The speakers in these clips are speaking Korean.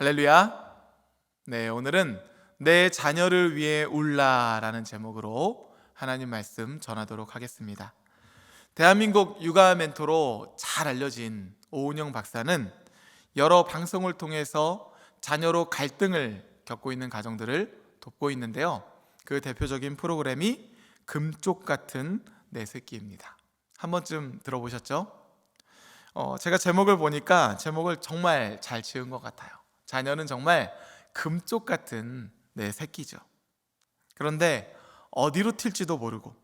할렐루야. 네, 오늘은 내 자녀를 위해 울라라는 제목으로 하나님 말씀 전하도록 하겠습니다. 대한민국 육아 멘토로 잘 알려진 오은영 박사는 여러 방송을 통해서 자녀로 갈등을 겪고 있는 가정들을 돕고 있는데요. 그 대표적인 프로그램이 금쪽 같은 내 새끼입니다. 한 번쯤 들어보셨죠? 제가 제목을 보니까 제목을 정말 잘 지은 것 같아요. 자녀는 정말 금쪽 같은 내 새끼죠. 그런데 어디로 튈지도 모르고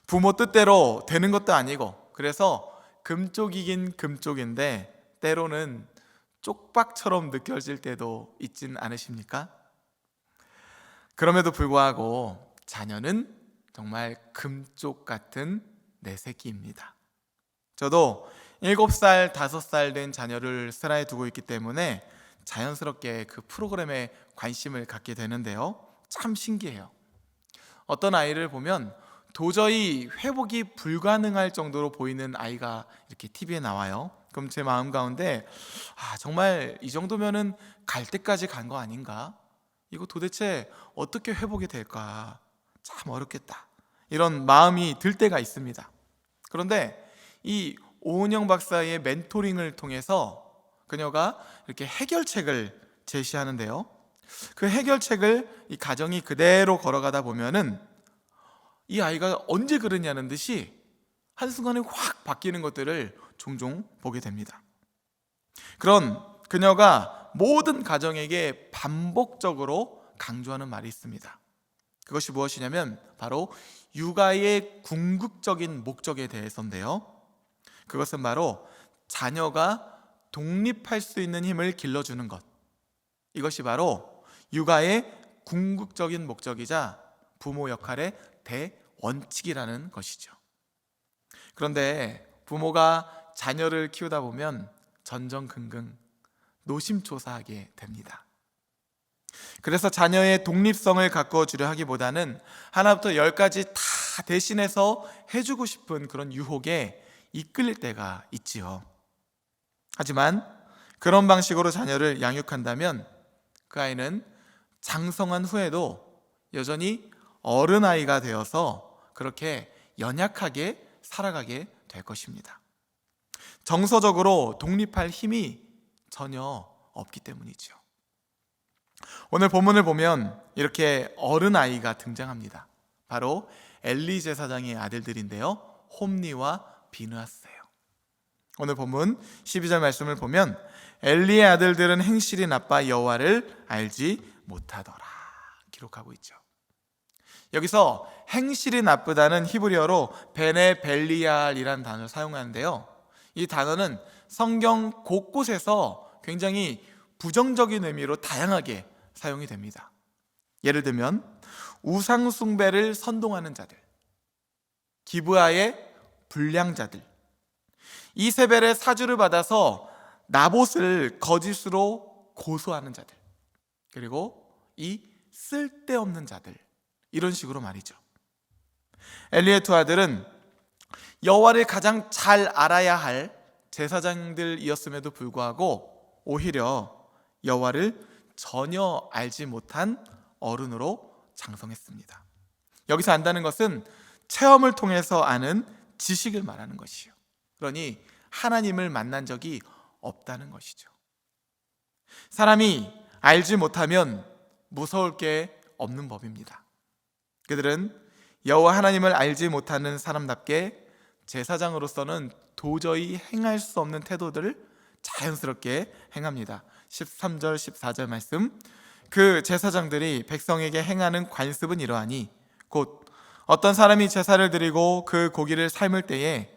부모 뜻대로 되는 것도 아니고, 그래서 금쪽이긴 금쪽인데 때로는 쪽박처럼 느껴질 때도 있진 않으십니까? 그럼에도 불구하고 자녀는 정말 금쪽 같은 내 새끼입니다. 저도 7살, 5살 된 자녀를 슬하에 두고 있기 때문에 자연스럽게 그 프로그램에 관심을 갖게 되는데요. 참 신기해요. 어떤 아이를 보면 도저히 회복이 불가능할 정도로 보이는 아이가 이렇게 TV에 나와요. 그럼 제 마음 가운데 정말 이 정도면은 갈 때까지 간 거 아닌가? 이거 도대체 어떻게 회복이 될까? 참 어렵겠다. 이런 마음이 들 때가 있습니다. 그런데 이 오은영 박사의 멘토링을 통해서 그녀가 이렇게 해결책을 제시하는데요. 그 해결책을 이 가정이 그대로 걸어가다 보면은 이 아이가 언제 그러냐는 듯이 한순간에 확 바뀌는 것들을 종종 보게 됩니다. 그런 그녀가 모든 가정에게 반복적으로 강조하는 말이 있습니다. 그것이 무엇이냐면 바로 육아의 궁극적인 목적에 대해서인데요. 그것은 바로 자녀가 독립할 수 있는 힘을 길러주는 것, 이것이 바로 육아의 궁극적인 목적이자 부모 역할의 대원칙이라는 것이죠. 그런데 부모가 자녀를 키우다 보면 전전긍긍 노심초사하게 됩니다. 그래서 자녀의 독립성을 가꿔주려 하기보다는 하나부터 10까지 다 대신해서 해주고 싶은 그런 유혹에 이끌릴 때가 있지요. 하지만 그런 방식으로 자녀를 양육한다면 그 아이는 장성한 후에도 여전히 어른아이가 되어서 그렇게 연약하게 살아가게 될 것입니다. 정서적으로 독립할 힘이 전혀 없기 때문이죠. 오늘 본문을 보면 이렇게 어른아이가 등장합니다. 바로 엘리 제사장의 아들들인데요, 홈니와 비느하스예요. 오늘 본문 12절 말씀을 보면 엘리의 아들들은 행실이 나빠 여호와를 알지 못하더라 기록하고 있죠. 여기서 행실이 나쁘다는 히브리어로 베네 벨리알이라는 단어를 사용하는데요, 이 단어는 성경 곳곳에서 굉장히 부정적인 의미로 다양하게 사용이 됩니다. 예를 들면 우상 숭배를 선동하는 자들, 기브아의 불량자들, 이세벨의 사주를 받아서 나봇을 거짓으로 고소하는 자들, 그리고 이 쓸데없는 자들, 이런 식으로 말이죠. 엘리의 두 아들은 여호와를 가장 잘 알아야 할 제사장들이었음에도 불구하고 오히려 여호와를 전혀 알지 못한 어른으로 장성했습니다. 여기서 안다는 것은 체험을 통해서 아는 지식을 말하는 것이요, 그러니 하나님을 만난 적이 없다는 것이죠. 사람이 알지 못하면 무서울 게 없는 법입니다. 그들은 여호와 하나님을 알지 못하는 사람답게 제사장으로서는 도저히 행할 수 없는 태도들을 자연스럽게 행합니다. 13절 14절 말씀, 그 제사장들이 백성에게 행하는 관습은 이러하니 곧 어떤 사람이 제사를 드리고 그 고기를 삶을 때에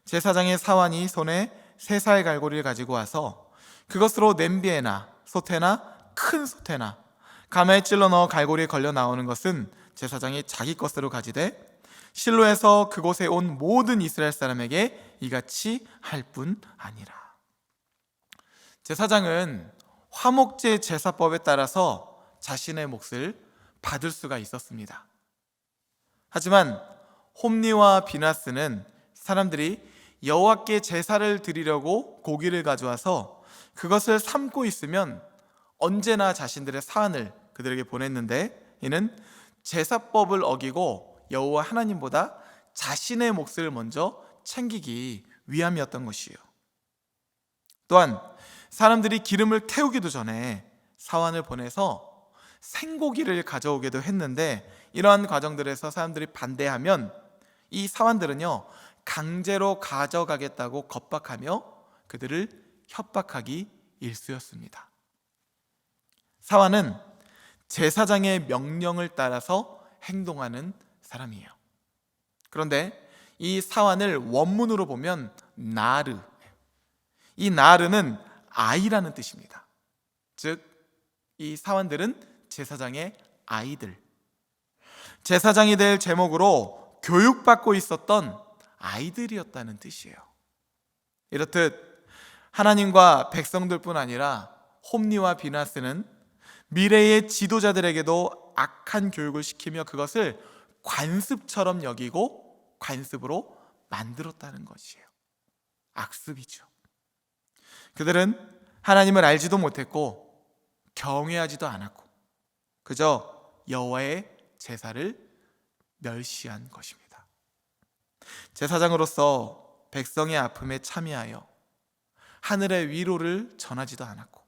제사장의 사환이 손에 3살 갈고리를 가지고 와서 그것으로 냄비에나 솥에나 큰 솥에나 가마에 찔러 넣어 갈고리에 걸려 나오는 것은 제사장이 자기 것으로 가지되 실로에서 그곳에 온 모든 이스라엘 사람에게 이같이 할 뿐 아니라. 제사장은 화목제 제사법에 따라서 자신의 몫을 받을 수가 있었습니다. 하지만 홈니와 비나스는 사람들이 여호와께 제사를 드리려고 고기를 가져와서 그것을 삶고 있으면 언제나 자신들의 사안을 그들에게 보냈는데, 이는 제사법을 어기고 여호와 하나님보다 자신의 몫을 먼저 챙기기 위함이었던 것이에요. 또한 사람들이 기름을 태우기도 전에 사환을 보내서 생고기를 가져오기도 했는데, 이러한 과정들에서 사람들이 반대하면 이 사환들은요, 강제로 가져가겠다고 겁박하며 그들을 협박하기 일쑤였습니다. 사환은 제사장의 명령을 따라서 행동하는 사람이에요. 그런데 이 사환을 원문으로 보면 나르, 이 나르는 아이라는 뜻입니다. 즉, 이 사환들은 제사장의 아이들, 제사장이 될 제목으로 교육받고 있었던 아이들이었다는 뜻이에요. 이렇듯 하나님과 백성들뿐 아니라 홈니와 비나스는 미래의 지도자들에게도 악한 교육을 시키며 그것을 관습처럼 여기고 관습으로 만들었다는 것이에요. 악습이죠. 그들은 하나님을 알지도 못했고 경외하지도 않았고 그저 여호와의 제사를 멸시한 것입니다. 제사장으로서 백성의 아픔에 참여하여 하늘의 위로를 전하지도 않았고,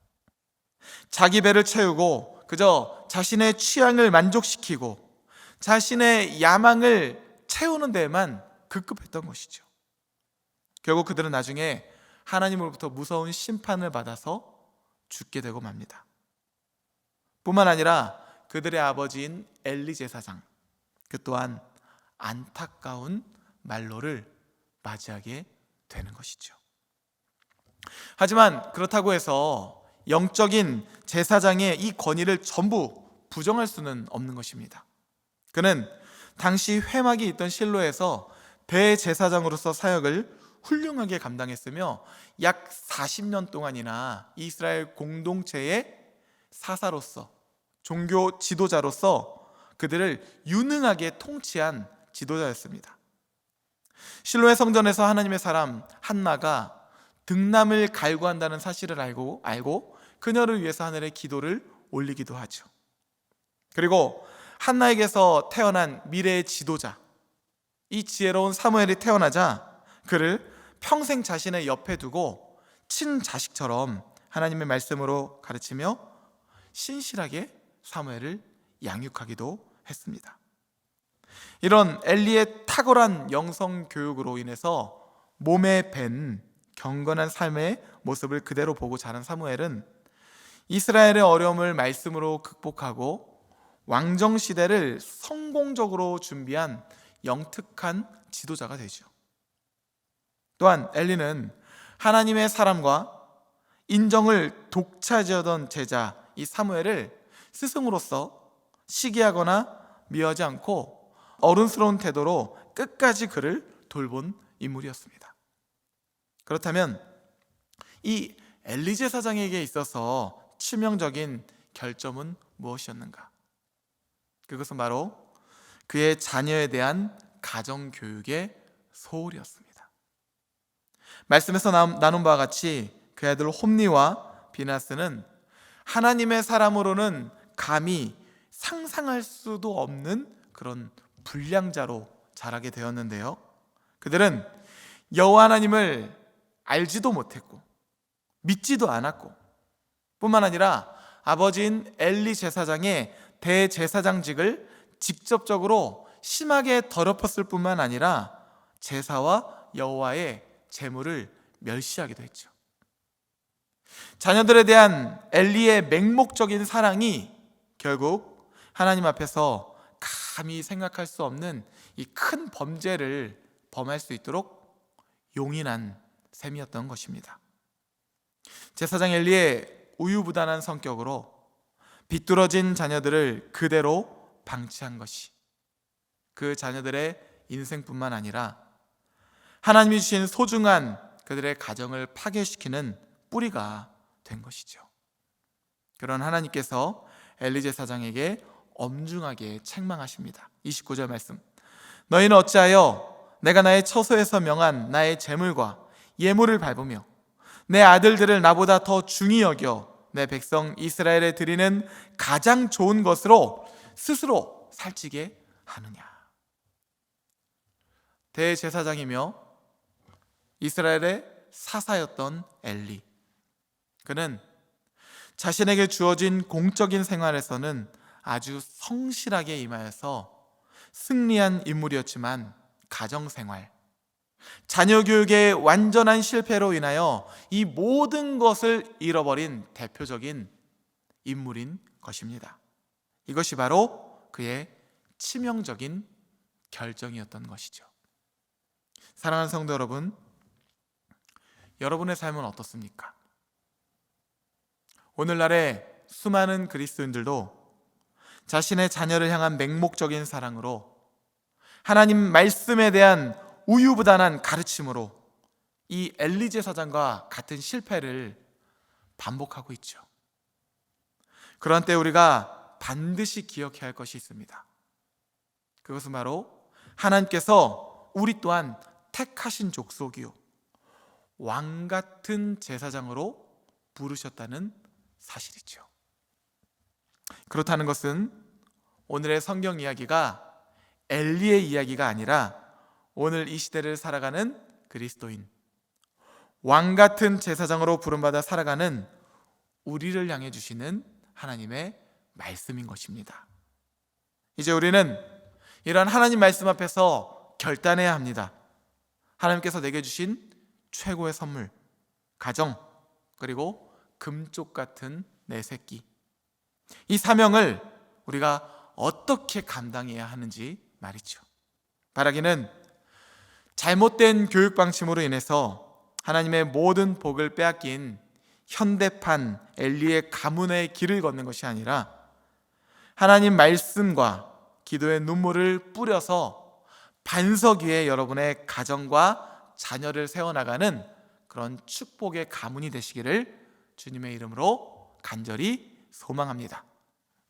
자기 배를 채우고 그저 자신의 취향을 만족시키고 자신의 야망을 채우는 데에만 급급했던 것이죠. 결국 그들은 나중에 하나님으로부터 무서운 심판을 받아서 죽게 되고 맙니다. 뿐만 아니라 그들의 아버지인 엘리 제사장, 그 또한 안타까운 말로를 맞이하게 되는 것이죠. 하지만 그렇다고 해서 영적인 제사장의 이 권위를 전부 부정할 수는 없는 것입니다. 그는 당시 회막이 있던 실로에서 대제사장으로서 사역을 훌륭하게 감당했으며 약 40년 동안이나 이스라엘 공동체의 사사로서, 종교 지도자로서 그들을 유능하게 통치한 지도자였습니다. 실로의 성전에서 하나님의 사람 한나가 등남을 갈구한다는 사실을 알고 그녀를 위해서 하늘에 기도를 올리기도 하죠. 그리고 한나에게서 태어난 미래의 지도자, 이 지혜로운 사무엘이 태어나자 그를 평생 자신의 옆에 두고 친자식처럼 하나님의 말씀으로 가르치며 신실하게 사무엘을 양육하기도 했습니다. 이런 엘리의 탁월한 영성 교육으로 인해서 몸에 밴 경건한 삶의 모습을 그대로 보고 자란 사무엘은 이스라엘의 어려움을 말씀으로 극복하고 왕정 시대를 성공적으로 준비한 영특한 지도자가 되죠. 또한 엘리는 하나님의 사람과 인정을 독차지하던 제자 이 사무엘을 스승으로서 시기하거나 미워하지 않고 어른스러운 태도로 끝까지 그를 돌본 인물이었습니다. 그렇다면 이 엘리 제사장에게 있어서 치명적인 결점은 무엇이었는가? 그것은 바로 그의 자녀에 대한 가정교육의 소홀이었습니다. 말씀에서 나눈 바와 같이 그 아들 홈니와 비나스는 하나님의 사람으로는 감히 상상할 수도 없는 그런 불량자로 자라게 되었는데요, 그들은 여호와 하나님을 알지도 못했고 믿지도 않았고 뿐만 아니라 아버지인 엘리 제사장의 대제사장직을 직접적으로 심하게 더럽혔을 뿐만 아니라 제사와 여호와의 제물을 멸시하기도 했죠. 자녀들에 대한 엘리의 맹목적인 사랑이 결국 하나님 앞에서 감히 생각할 수 없는 이 큰 범죄를 범할 수 있도록 용인한 셈이었던 것입니다. 제사장 엘리의 우유부단한 성격으로 비뚤어진 자녀들을 그대로 방치한 것이 그 자녀들의 인생뿐만 아니라 하나님이 주신 소중한 그들의 가정을 파괴시키는 뿌리가 된 것이죠. 그런 하나님께서 엘리 제사장에게 엄중하게 책망하십니다. 29절 말씀, 너희는 어찌하여 내가 나의 처소에서 명한 나의 제물과 예물을 밟으며 내 아들들을 나보다 더 중히 여겨 내 백성 이스라엘에 드리는 가장 좋은 것으로 스스로 살찌게 하느냐. 대제사장이며 이스라엘의 사사였던 엘리, 그는 자신에게 주어진 공적인 생활에서는 아주 성실하게 임하여서 승리한 인물이었지만 가정생활, 자녀 교육의 완전한 실패로 인하여 이 모든 것을 잃어버린 대표적인 인물인 것입니다. 이것이 바로 그의 치명적인 결정이었던 것이죠. 사랑하는 성도 여러분, 여러분의 삶은 어떻습니까? 오늘날의 수많은 그리스도인들도 자신의 자녀를 향한 맹목적인 사랑으로, 하나님 말씀에 대한 우유부단한 가르침으로 이 엘리 제사장과 같은 실패를 반복하고 있죠. 그런 때 우리가 반드시 기억해야 할 것이 있습니다. 그것은 바로 하나님께서 우리 또한 택하신 족속이요 왕 같은 제사장으로 부르셨다는 사실이죠. 그렇다는 것은 오늘의 성경 이야기가 엘리의 이야기가 아니라 오늘 이 시대를 살아가는 그리스도인, 왕 같은 제사장으로 부름받아 살아가는 우리를 향해 주시는 하나님의 말씀인 것입니다. 이제 우리는 이러한 하나님 말씀 앞에서 결단해야 합니다. 하나님께서 내게 주신 최고의 선물, 가정, 그리고 금쪽 같은 내 새끼, 이 사명을 우리가 어떻게 감당해야 하는지 말이죠. 바라기는 잘못된 교육 방침으로 인해서 하나님의 모든 복을 빼앗긴 현대판 엘리의 가문의 길을 걷는 것이 아니라 하나님 말씀과 기도의 눈물을 뿌려서 반석 위에 여러분의 가정과 자녀를 세워나가는 그런 축복의 가문이 되시기를 주님의 이름으로 간절히 소망합니다.